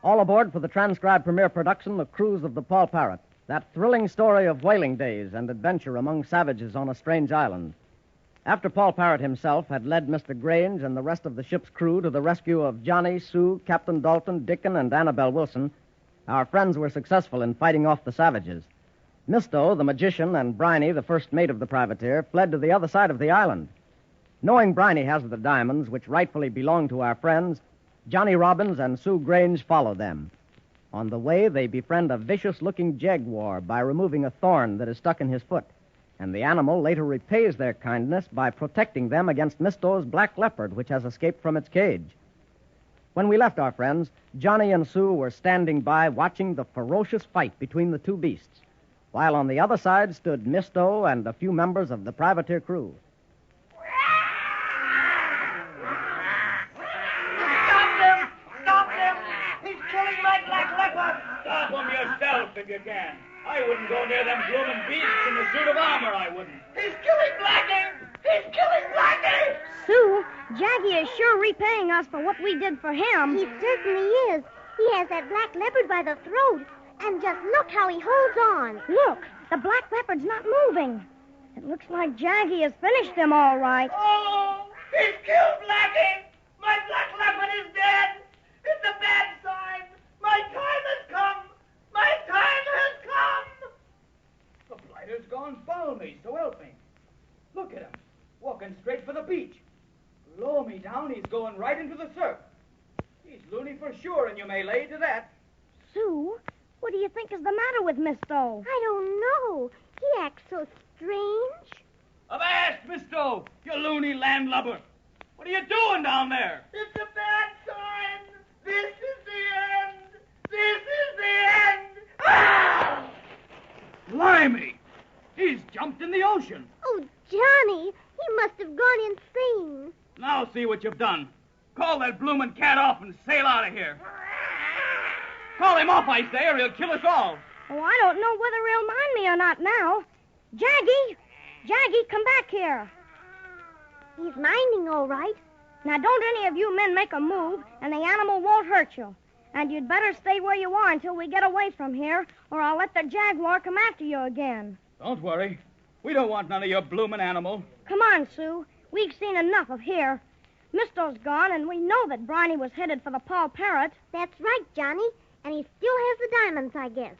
All aboard for the transcribed premiere production, The Cruise of the Poll Parrot, that thrilling story of whaling days and adventure among savages on a strange island. After Poll Parrot himself had led Mr. Grange and the rest of the ship's crew to the rescue of Johnny, Sue, Captain Dalton, Dickon, and Annabelle Wilson, our friends were successful in fighting off the savages. Misto, the magician, and Briney, the first mate of the privateer, fled to the other side of the island. Knowing Briney has the diamonds, which rightfully belong to our friends, Johnny Robbins and Sue Grange follow them. On the way, they befriend a vicious-looking jaguar by removing a thorn that is stuck in his foot, and the animal later repays their kindness by protecting them against Misto's black leopard, which has escaped from its cage. When we left our friends, Johnny and Sue were standing by watching the ferocious fight between the two beasts, while on the other side stood Misto and a few members of the privateer crew. If you can. I wouldn't go near them blooming beasts in a suit of armor, I wouldn't. He's killing Blackie! He's killing Blackie! Sue, Jackie is sure repaying us for what we did for him. He certainly is. He has that black leopard by the throat. And just look how he holds on. Look, the black leopard's not moving. It looks like Jackie has finished him all right. Oh, he's killed Blackie! My black leopard is dead! It's a bad sign! My time has come! My time has come! The blighter's gone foul me, so help me. Look at him, walking straight for the beach. Blow me down, he's going right into the surf. He's loony for sure, and you may lay to that. Sue, what do you think is the matter with Misto? I don't know. He acts so strange. Avast, Misto, you loony landlubber. What are you doing down there? It's a bad sign! This is the end! This is the end! Ah! Blimey! He's jumped in the ocean. Oh, Johnny, he must have gone insane. Now see what you've done. Call that bloomin' cat off and sail out of here. Call him off, I say, or he'll kill us all. Oh, I don't know whether he'll mind me or not now. Jaggy, come back here. He's minding all right. Now, don't any of you men make a move, and the animal won't hurt you. And you'd better stay where you are until we get away from here, or I'll let the jaguar come after you again. Don't worry. We don't want none of your bloomin' animal. Come on, Sue. We've seen enough of here. Misto's gone, and we know that Briney was headed for the Poll Parrot. That's right, Johnny. And he still has the diamonds, I guess.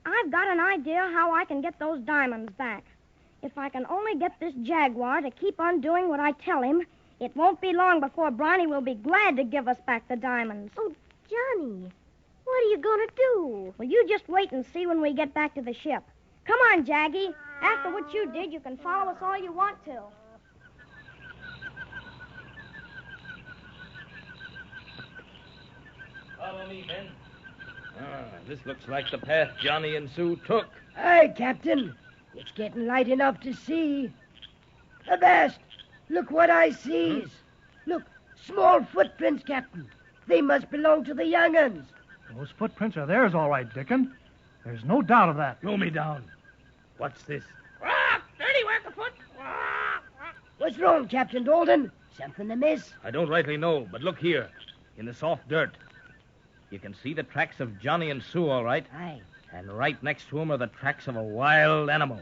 I've got an idea how I can get those diamonds back. If I can only get this jaguar to keep on doing what I tell him, it won't be long before Briney will be glad to give us back the diamonds. Oh, Johnny, what are you going to do? Well, you just wait and see when we get back to the ship. Come on, Jaggy. After what you did, you can follow us all you want to. Follow me, men. This looks like the path Johnny and Sue took. Aye, Captain. It's getting light enough to see. Avast! Look what I sees. Look, small footprints, Captain. They must belong to the young uns. Those footprints are theirs, all right, Dickon. There's no doubt of that. Blow me down. What's this? Dirty work afoot! What's wrong, Captain Dalton? Something amiss? I don't rightly know, but look here. In the soft dirt. You can see the tracks of Johnny and Sue, all right. Aye. And right next to them are the tracks of a wild animal.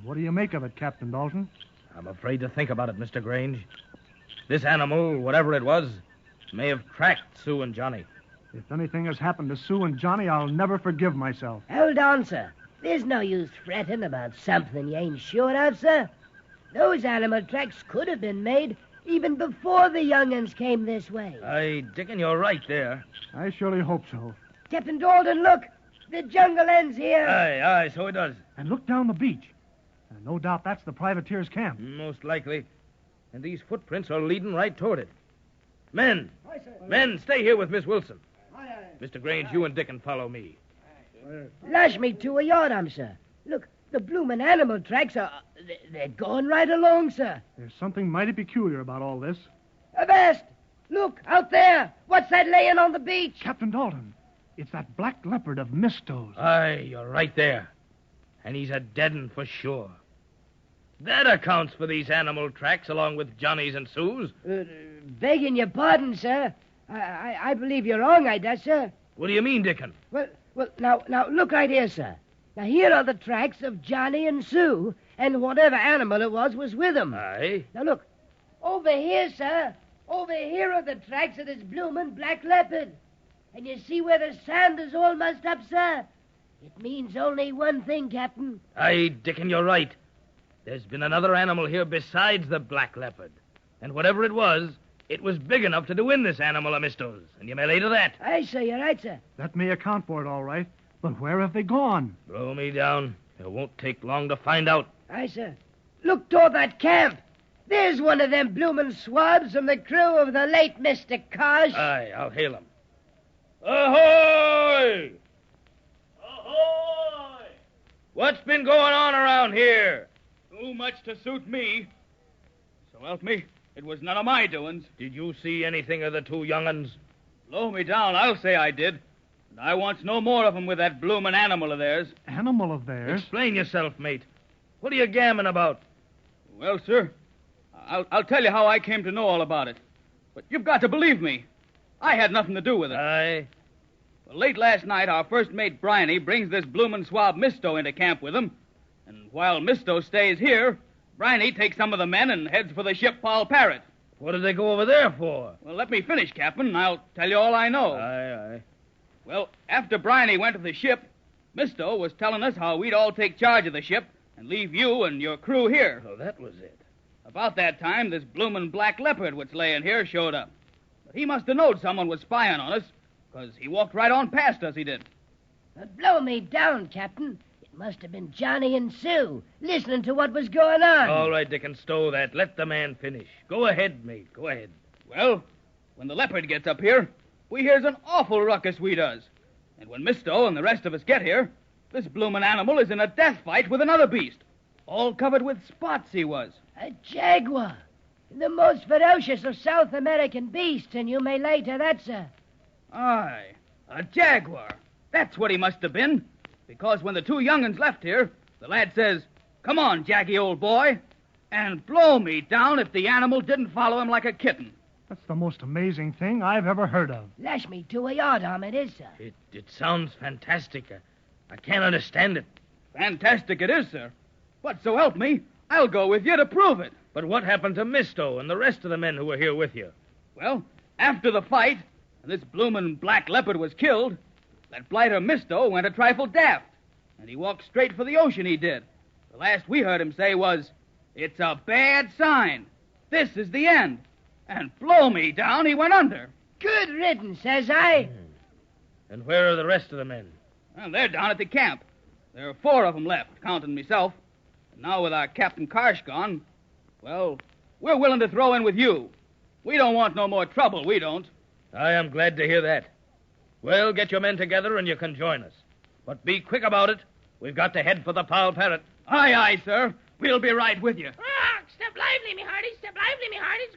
What do you make of it, Captain Dalton? I'm afraid to think about it, Mr. Grange. This animal, whatever it was, may have tracked Sue and Johnny. If anything has happened to Sue and Johnny, I'll never forgive myself. Hold on, sir. There's no use fretting about something you ain't sure of, sir. Those animal tracks could have been made even before the young'uns came this way. Aye, Dickon, you're right there. I surely hope so. Captain Dalton, look. The jungle ends here. Aye, so it does. And look down the beach. No doubt that's the privateer's camp. Most likely. And these footprints are leading right toward it. Men! Aye, sir. Men, stay here with Miss Wilson. Aye, aye. Mr. Grange, you and Dickon follow me. Lash me to a yardarm, sir. Look, the bloomin' animal tracks are... They're going right along, sir. There's something mighty peculiar about all this. Avast! Look, out there! What's that laying on the beach? Captain Dalton, it's that black leopard of Misto's. Aye, you're right there. And he's a dead 'un for sure. That accounts for these animal tracks along with Johnny's and Sue's. Begging your pardon, sir. I believe you're wrong, I does, sir. What do you mean, Dickon? Well, now, look right here, sir. Now, here are the tracks of Johnny and Sue, and whatever animal it was with them. Aye. Now, look. Over here, sir. Over here are the tracks of this bloomin' black leopard. And you see where the sand is all mussed up, sir? It means only one thing, Captain. Aye, Dickon, you're right. There's been another animal here besides the black leopard. And whatever it was big enough to do in this animal of Misto's. And you may lay to that. Aye, sir, you're right, sir. That may account for it, all right. But where have they gone? Blow me down. It won't take long to find out. Aye, sir. Look toward that camp. There's one of them bloomin' swabs from the crew of the late Mr. Kosh. Aye, I'll hail him. Ahoy! Ahoy! What's been going on around here? Too much to suit me. So help me, it was none of my doings. Did you see anything of the two young'uns? Blow me down, I'll say I did. And I wants no more of 'em with that bloomin' animal of theirs. Animal of theirs? Explain yourself, mate. What are you gammon about? Well, sir, I'll tell you how I came to know all about it. But you've got to believe me. I had nothing to do with it. Aye. Well, late last night, our first mate, Bryony, brings this bloomin' swab Misto into camp with him. And while Misto stays here, Bryony takes some of the men and heads for the ship Poll Parrot. What did they go over there for? Well, let me finish, Captain, and I'll tell you all I know. Aye. Well, after Bryony went to the ship, Misto was telling us how we'd all take charge of the ship and leave you and your crew here. So that was it. About that time, this bloomin' black leopard what's laying here showed up. But he must have knowed someone was spying on us, because he walked right on past us, he did. But blow me down, Captain. It must have been Johnny and Sue, listening to what was going on. All right, Dickon, stow that. Let the man finish. Go ahead, mate. Go ahead. Well, when the leopard gets up here, we hears an awful ruckus, we does. And when Misto and the rest of us get here, this bloomin' animal is in a death fight with another beast. All covered with spots, he was. A jaguar. The most ferocious of South American beasts, and you may lay to that, sir. Aye, a jaguar. That's what he must have been. Because when the two young'uns left here, the lad says, "Come on, Jackie, old boy." And blow me down if the animal didn't follow him like a kitten. That's the most amazing thing I've ever heard of. Lash me to a yardarm, it is, sir. It sounds fantastic. I can't understand it. Fantastic it is, sir. But so help me, I'll go with you to prove it. But what happened to Misto and the rest of the men who were here with you? Well, after the fight, and this bloomin' black leopard was killed, that blighter Misto went a trifle daft, and he walked straight for the ocean, he did. The last we heard him say was, "It's a bad sign. This is the end." And blow me down, he went under. Good riddance, says I. And where are the rest of the men? Well, they're down at the camp. There are 4 of them left, counting myself. And now with our Captain Karsh gone, well, we're willing to throw in with you. We don't want no more trouble, we don't. I am glad to hear that. Well, get your men together and you can join us. But be quick about it. We've got to head for the Poll Parrot. Aye, aye, sir. We'll be right with you. Step lively, me hearties. Step lively, me hearties.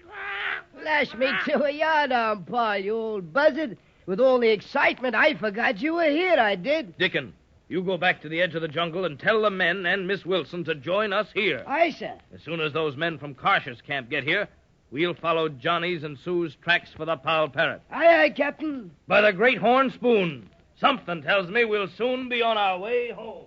Lash me to a yardarm, Paul, you old buzzard. With all the excitement, I forgot you were here, I did. Dickon, you go back to the edge of the jungle and tell the men and Miss Wilson to join us here. Aye, sir. As soon as those men from Karsh's camp get here, we'll follow Johnny's and Sue's tracks for the Poll Parrot. Aye, aye, Captain. By the great horn spoon, something tells me we'll soon be on our way home.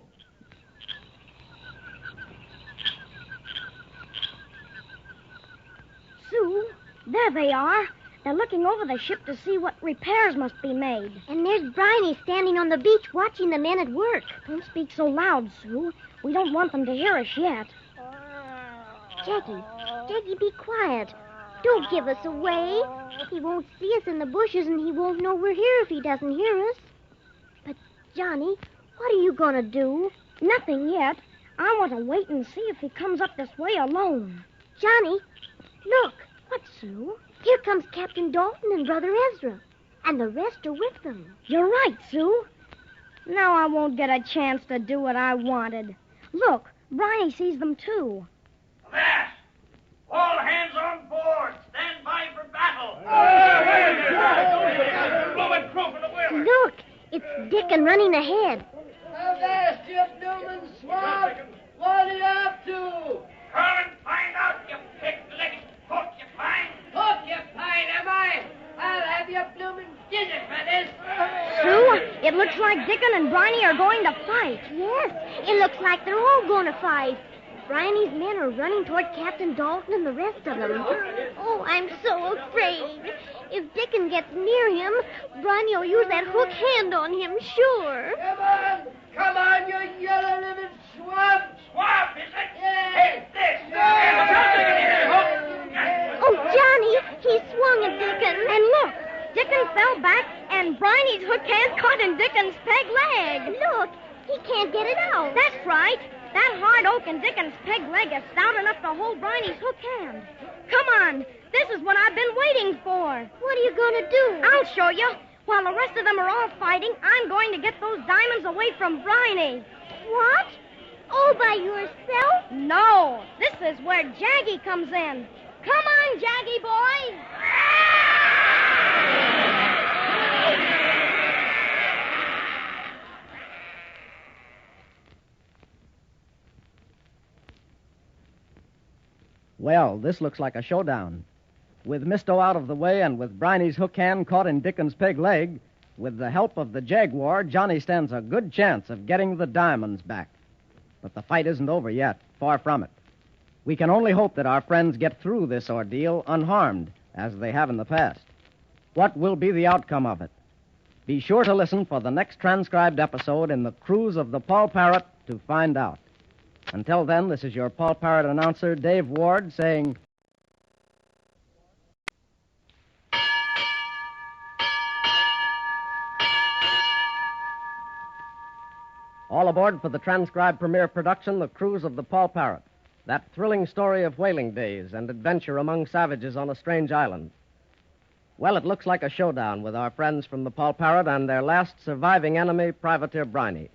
Sue, there they are. They're looking over the ship to see what repairs must be made. And there's Bryony standing on the beach watching the men at work. Don't speak so loud, Sue. We don't want them to hear us yet. Jackie, be quiet. Don't give us away. He won't see us in the bushes, and he won't know we're here if he doesn't hear us. But, Johnny, what are you going to do? Nothing yet. I want to wait and see if he comes up this way alone. Johnny, look. What, Sue? Here comes Captain Dalton and Brother Ezra. And the rest are with them. You're right, Sue. Now I won't get a chance to do what I wanted. Look, Bryony sees them, too. Avast! All hands on board. Stand by for battle. Blowing crew for the whaler. Look, it's Dickon running ahead. Avast, you bloomin' swab. What are you up to? Come and find out, you pig-legged porcupine. Porcupine, am I? I'll have your bloomin' dinner for this. Sue, like Dickon and Briny are going to fight. Yes, it looks like they're all going to fight. Bryony's men are running toward Captain Dalton and the rest of them. Oh, I'm so afraid. If Dickon gets near him, Bryony will use that hook hand on him, sure. Come on, you yellow living swab. Swab, is it? Yeah. Hey, this. Oh, Johnny, he swung at Dickon. And look, Dickon fell back, and Briny's hook hand caught in Dickon's peg leg. Look, he can't get it out. That's right. That hard oak in Dickon's peg leg is stout enough to hold Briny's hook hand. Come on. This is what I've been waiting for. What are you going to do? I'll show you. While the rest of them are all fighting, I'm going to get those diamonds away from Briny. What? All by yourself? No. This is where Jaggy comes in. Come on, Jaggy boy. Well, this looks like a showdown. With Misto out of the way and with Briny's hook hand caught in Dickon's peg leg, with the help of the Jaguar, Johnny stands a good chance of getting the diamonds back. But the fight isn't over yet. Far from it. We can only hope that our friends get through this ordeal unharmed, as they have in the past. What will be the outcome of it? Be sure to listen for the next transcribed episode in the Cruise of the Poll Parrot to find out. Until then, this is your Poll Parrot announcer, Dave Ward, saying... All aboard for the transcribed premiere production, The Cruise of the Poll Parrot. That thrilling story of whaling days and adventure among savages on a strange island. Well, it looks like a showdown with our friends from the Poll Parrot and their last surviving enemy, Privateer Briny.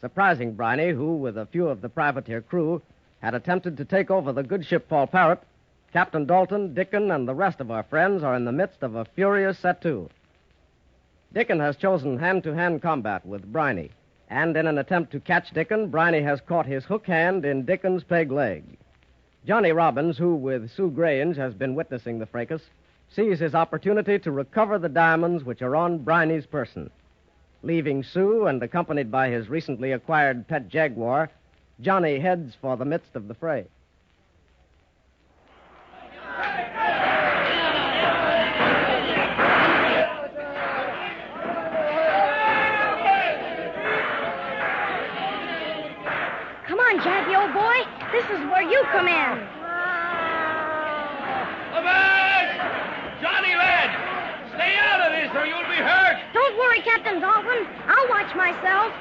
Surprising Briny, who, with a few of the privateer crew, had attempted to take over the good ship Poll Parrot, Captain Dalton, Dickon, and the rest of our friends are in the midst of a furious set-to. Dickon has chosen hand-to-hand combat with Briny, and in an attempt to catch Dickon, Briny has caught his hook hand in Dickon's peg leg. Johnny Robbins, who, with Sue Grange, has been witnessing the fracas, sees his opportunity to recover the diamonds which are on Briny's person. Leaving Sue and accompanied by his recently acquired pet Jaguar, Johnny heads for the midst of the fray. Come on, Jaggy, old boy. This is where you come in. Johnny, lad! Stay out of this or you'll be hurt! Don't worry, Captain Dalton. I'll watch myself.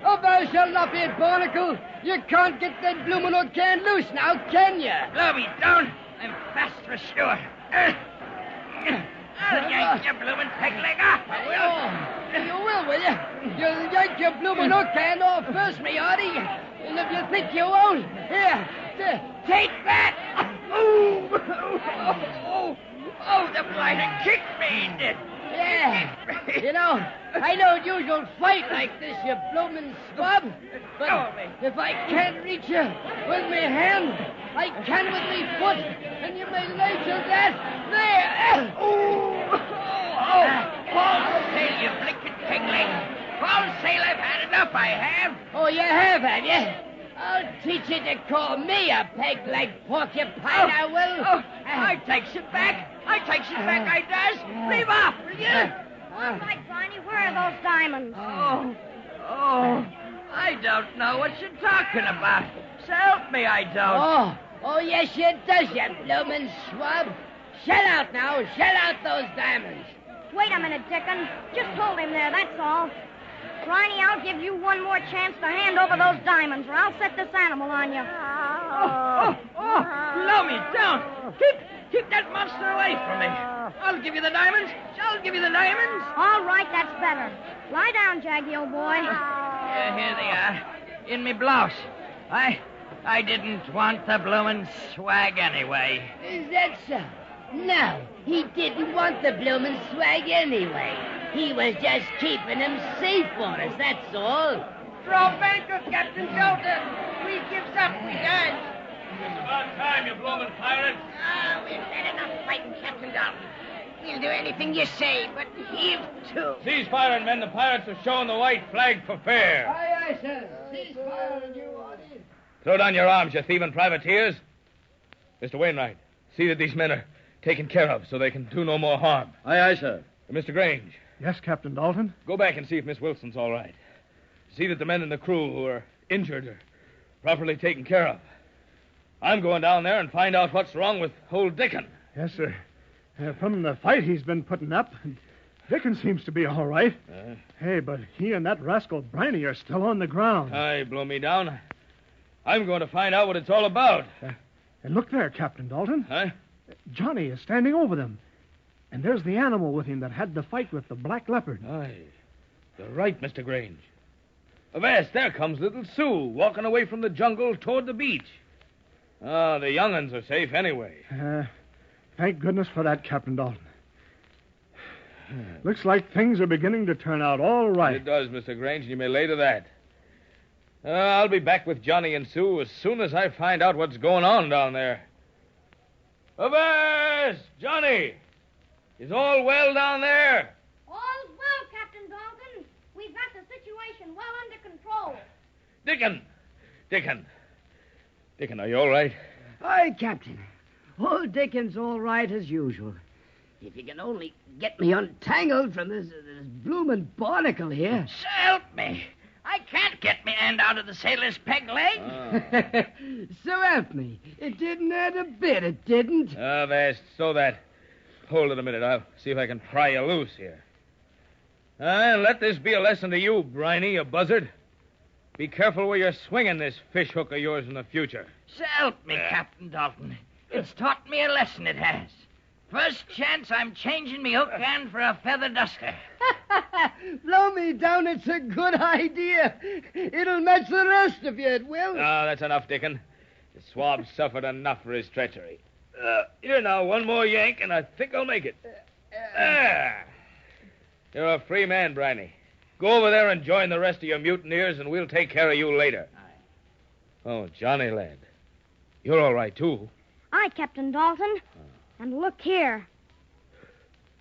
Avast, you lop-eared barnacle. You can't get that bloomin' hook can loose now, can you? Blow me down. I'm fast for sure. I'll yank your bloomin' peg leg off. I will. You will you? You'll yank your bloomin' hook can off first, me hearty. And if you think you won't, here, take that. Oh, the blighter kicked me, he did. Yeah. You know, I don't usually fight like this, you bloomin' swab. But if I can't reach you with me hand, I can with me foot. And you may lay to that. There. Fall sail, you blinkin' pigling. Fall sail, I've had enough, I have. Oh, you have you? I'll teach you to call me a peg-leg porcupine, I will. I takes it back. I does. Leave off, will you? All right, Briny, where are those diamonds? I don't know what you're talking about. So help me, I don't. Oh, yes, you does, you bloomin' swab. Shell out now. Shell out those diamonds. Wait a minute, Dickon. Just hold him there, that's all. Briny, I'll give you one more chance to hand over those diamonds, or I'll set this animal on you. Blow me down. Keep that monster away from me. I'll give you the diamonds. All right, that's better. Lie down, Jaggy, old boy. Here they are. In me blouse. I didn't want the bloomin' swag anyway. Is that so? No, he didn't want the bloomin' swag anyway. He was just keeping him safe for us, that's all. Throw anchor, Captain Dalton. We gives up, we guys. It's about time, you bloomin' pirate. We've had enough fighting, Captain Dalton. We'll do anything you say, but heave to. Cease firing, men. The pirates are showing the white flag for fair. Aye, sir. Cease firing, you order. Throw down your arms, you thieving privateers. Mr. Wainwright, see that these men are taken care of so they can do no more harm. Aye, sir. Mr. Grange, Yes, Captain Dalton? go back and see if Miss Wilson's all right. See that the men in the crew who are injured are properly taken care of. I'm going down there and find out what's wrong with old Dickon. Yes, sir. From the fight he's been putting up, Dickon seems to be all right. Hey, but he and that rascal Briney are still on the ground. Aye, blow me down. I'm going to find out what it's all about. And look there, Captain Dalton. Huh? Johnny is standing over them. And there's the animal with him that had the fight with the black leopard. Aye. You're right, Mr. Grange. Avast, there comes little Sue walking away from the jungle toward the beach. Ah, the young'uns are safe anyway. Thank goodness for that, Captain Dalton. Looks like things are beginning to turn out all right. It does, Mr. Grange, and you may lay to that. I'll be back with Johnny and Sue as soon as I find out what's going on down there. Avast! Johnny! Is all well down there? All's well, Captain Dalton. We've got the situation well under control. Dickon, are you all right? Aye, Captain. Old Dickon's all right as usual. If you can only get me untangled from this bloomin' barnacle here. So help me. I can't get me hand out of the sailor's peg leg. So help me. It didn't hurt a bit, it didn't. Avast, so that. Hold it a minute. I'll see if I can pry you loose here. And let this be a lesson to you, Briney, you buzzard. Be careful where you're swinging this fish hook of yours in the future. So help me, Captain Dalton. It's taught me a lesson, it has. First chance, I'm changing me hook hand for a feather duster. Blow me down, it's a good idea. It'll match the rest of you, it will. Ah, that's enough, Dickon. The swab suffered enough for his treachery. Here now, one more yank, and I think I'll make it. You're a free man, Briney. Go over there and join the rest of your mutineers, and we'll take care of you later. Aye. Oh, Johnny, lad. You're all right, too. Aye, Captain Dalton. And look here.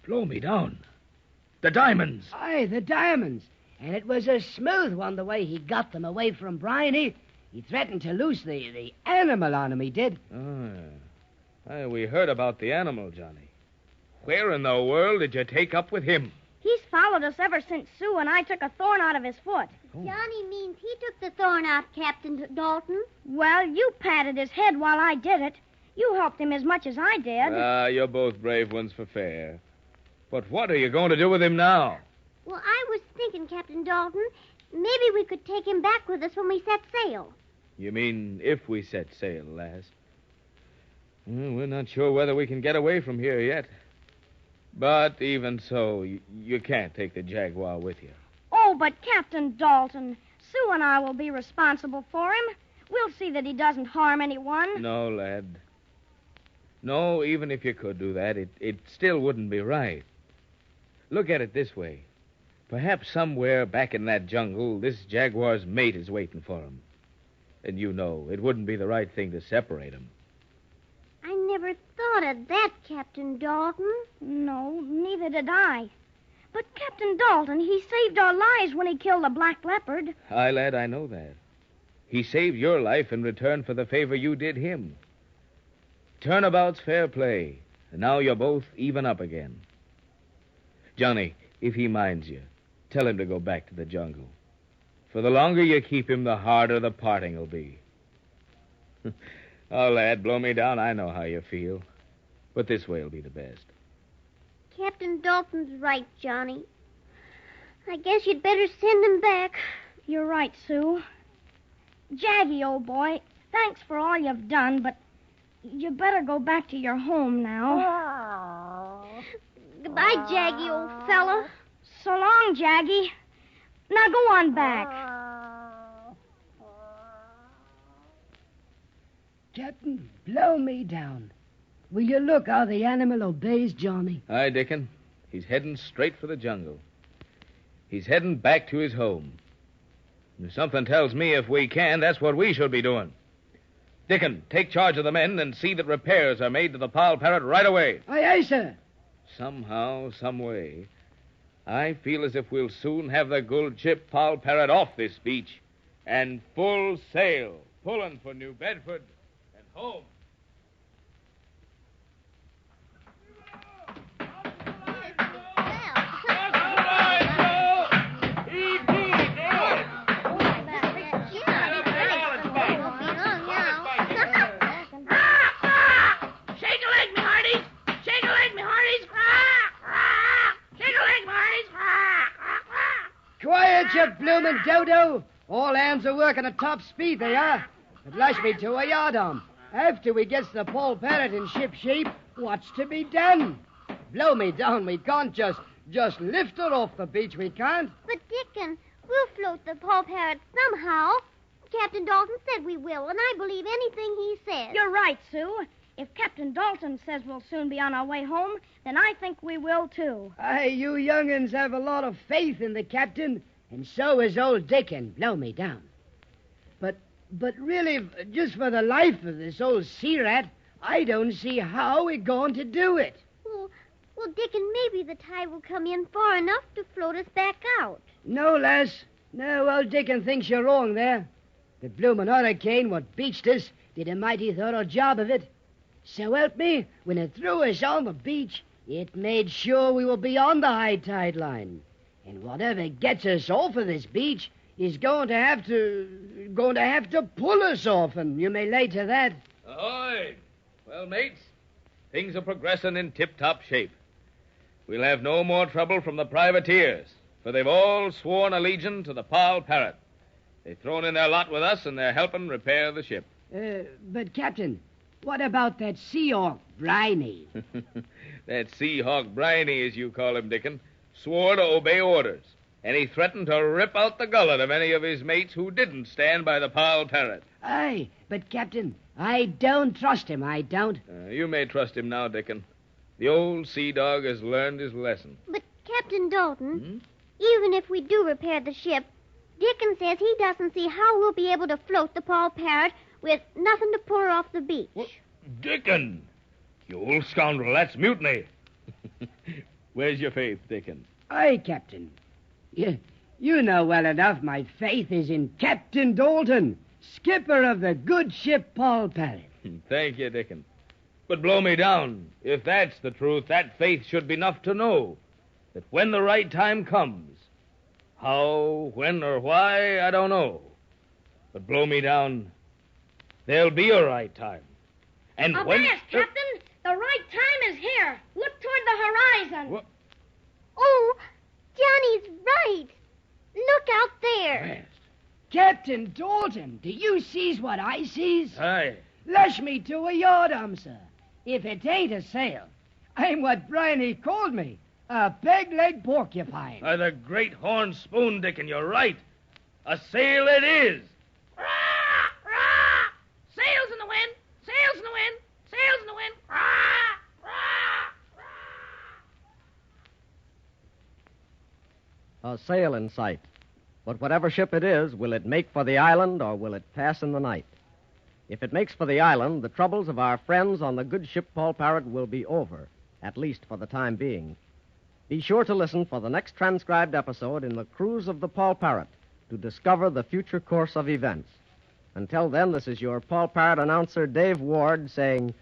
Blow me down. The diamonds. Aye, the diamonds. And it was a smooth one the way he got them away from Briney. He threatened to loose the animal on him, he did. Aye, we heard about the animal, Johnny. Where in the world did you take up with him? He's followed us ever since Sue and I took a thorn out of his foot. Johnny means he took the thorn out, Captain Dalton. Well, you patted his head while I did it. You helped him as much as I did. You're both brave ones for fair. But what are you going to do with him now? Well, I was thinking, Captain Dalton, maybe we could take him back with us when we set sail. You mean if we set sail, lass? We're not sure whether we can get away from here yet. But even so, you can't take the Jaguar with you. Oh, but Captain Dalton, Sue and I will be responsible for him. We'll see that he doesn't harm anyone. No, lad. No, even if you could do that, it still wouldn't be right. Look at it this way. Perhaps somewhere back in that jungle, this Jaguar's mate is waiting for him. And you know, it wouldn't be the right thing to separate them. I never thought of that, Captain Dalton. No, neither did I. But Captain Dalton, he saved our lives when he killed the black leopard. Aye, lad, I know that. He saved your life in return for the favor you did him. Turnabout's fair play, and now you're both even up again. Johnny, if he minds you, tell him to go back to the jungle. For the longer you keep him, the harder the parting will be. Oh, lad, blow me down. I know how you feel. But this way will be the best. Captain Dalton's right, Johnny. I guess you'd better send him back. You're right, Sue. Jaggy, old boy, thanks for all you've done, but you better go back to your home now. Goodbye, Jaggy, old fella. So long, Jaggy. Now go on back. Captain, blow me down. Will you look how the animal obeys Johnny? Aye, Dickon. He's heading straight for the jungle. He's heading back to his home. And something tells me if we can, that's what we should be doing. Dickon, take charge of the men and see that repairs are made to the Poll Parrot right away. Aye, aye, sir. somehow, some way, I feel as if we'll soon have the good ship Poll Parrot off this beach and full sail, pulling for New Bedford and home. Quiet, you bloomin' dodo! All hands are working at top speed, they are. But lash me to a yardarm. After we gets the Poll Parrot in ship shape, what's to be done? Blow me down, we can't just lift her off the beach, we can't. But, Dickon, we'll float the Poll Parrot somehow. Captain Dalton said we will, and I believe anything he says. You're right, Sue. If Captain Dalton says we'll soon be on our way home, then I think we will, too. Aye, you young'uns have a lot of faith in the captain, and so is old Dickon. Blow me down. But really, just for the life of this old sea rat, I don't see how we're going to do it. Well, Dickon, maybe the tide will come in far enough to float us back out. No, lass. No, old Dickon thinks you're wrong there. The bloomin' hurricane what beached us did a mighty thorough job of it. So help me, when it threw us on the beach, it made sure we will be on the high tide line. And whatever gets us off of this beach is going to have to pull us off, and you may lay to that. Ahoy! Well, mates, things are progressing in tip-top shape. We'll have no more trouble from the privateers, for they've all sworn allegiance to the Poll Parrot. They've thrown in their lot with us, and they're helping repair the ship. But, Captain, what about that sea hawk, Briny? That sea hawk Briny, as you call him, Dickon, swore to obey orders, and he threatened to rip out the gullet of any of his mates who didn't stand by the Poll Parrot. Aye, but, Captain, I don't trust him, I don't. You may trust him now, Dickon. The old sea dog has learned his lesson. But, Captain Dalton, even if we do repair the ship, Dickon says he doesn't see how we'll be able to float the Poll Parrot with nothing to pull her off the beach. What? Dickon! You old scoundrel, that's mutiny. Where's your faith, Dickon? Aye, Captain. You know well enough my faith is in Captain Dalton, skipper of the good ship Poll Parrot. Thank you, Dickon. But blow me down. If that's the truth, that faith should be enough to know that when the right time comes, how, when, or why, I don't know. But blow me down, there'll be a right time. And when... Avast, Captain! The right time is here. Look toward the horizon. What? Oh, Johnny's right. Look out there. Captain Dalton, do you sees what I sees? Aye. Lash me to a yardarm, sir. If it ain't a sail, I'm what Briny called me, a peg-leg porcupine. By the great horn spoon, Dickon, you're right. A sail it is. Rah! Rah! Sails in the wind! Sails in the wind! Sails in the wind! Rah! Rah! Rah! A sail in sight. But whatever ship it is, will it make for the island or will it pass in the night? If it makes for the island, the troubles of our friends on the good ship Poll Parrot will be over, at least for the time being. Be sure to listen for the next transcribed episode in the cruise of the Poll Parrot to discover the future course of events. Until then, this is your Poll Parrot announcer, Dave Ward, saying